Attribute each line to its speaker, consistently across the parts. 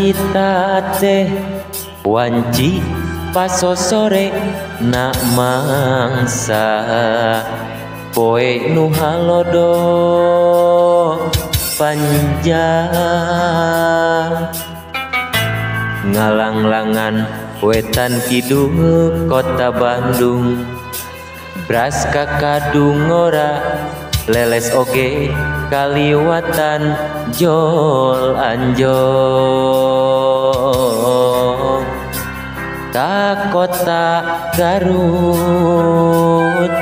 Speaker 1: harita teh wanci pasosore nak mangsa poe nu halodo panjang ngalang-langan wetan kidung kota Bandung bras kakadung ora leles oge kaliwatan jol anjong ka kota Garut.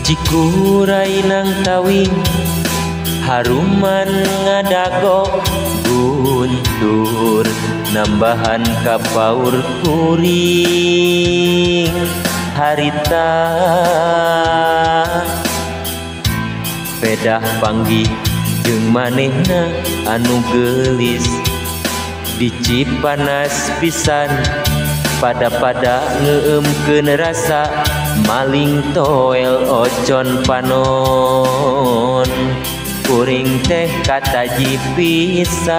Speaker 1: Cikuray nang tawing haruman ngadago guntur nambahan kapaur kuring harita pedah panggih jeung manehna anu geulis di Cipanas pisan pada ngeumkeun rasa maling toel ocon panon kuring teh kataji pisan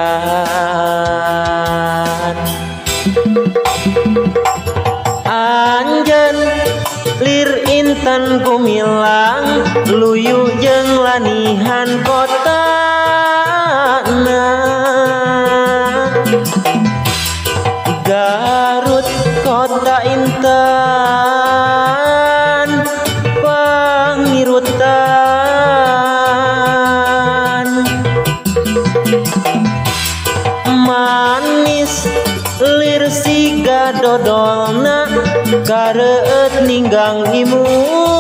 Speaker 1: anjeun lir intan gumilang luyu jeung lanihan kotana Garut kota intan pangirutan manis lir siga dodolna kareueut ninggang imutna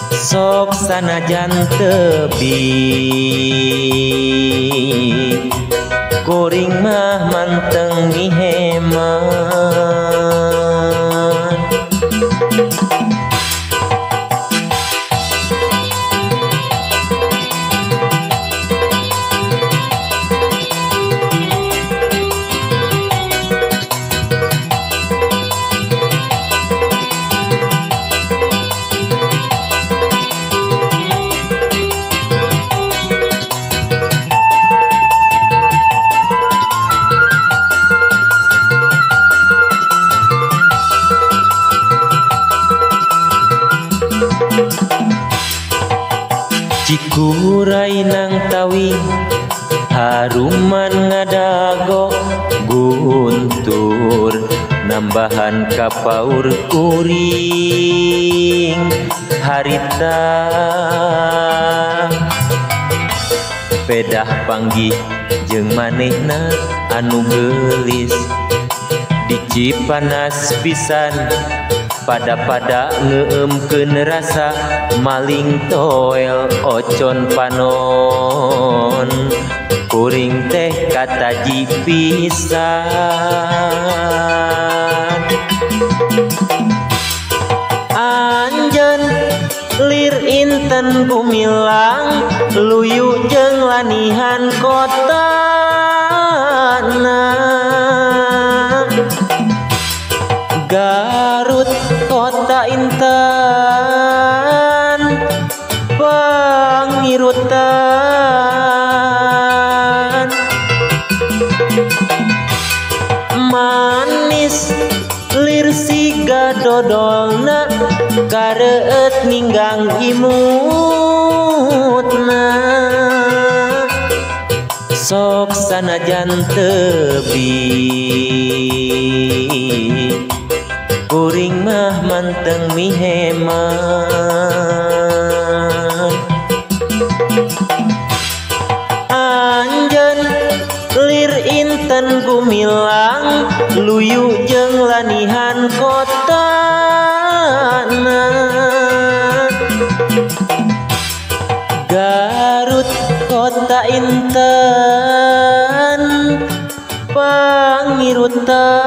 Speaker 1: sok sanajan tebing kuring mah manteng miheman Cikuray nang tawing haruman ngadago guntur nambahan kapaur kuring harita pedah panggih jeung manehna anu geulis di Cipanas pisan pada ngeumkeun rasa maling toel ocon panon kuring teh kataji pisan anjeun lir inten gumilang luyu jeung lanihan kotana Garut kota intan pangirutan manis lir siga dodolna kareueut ninggang imutna sok sanajan tebing kuring mah manteng miheman anjeun lir inten gumilang luyu jeung lanihan kotana Garut kota inten pangirutan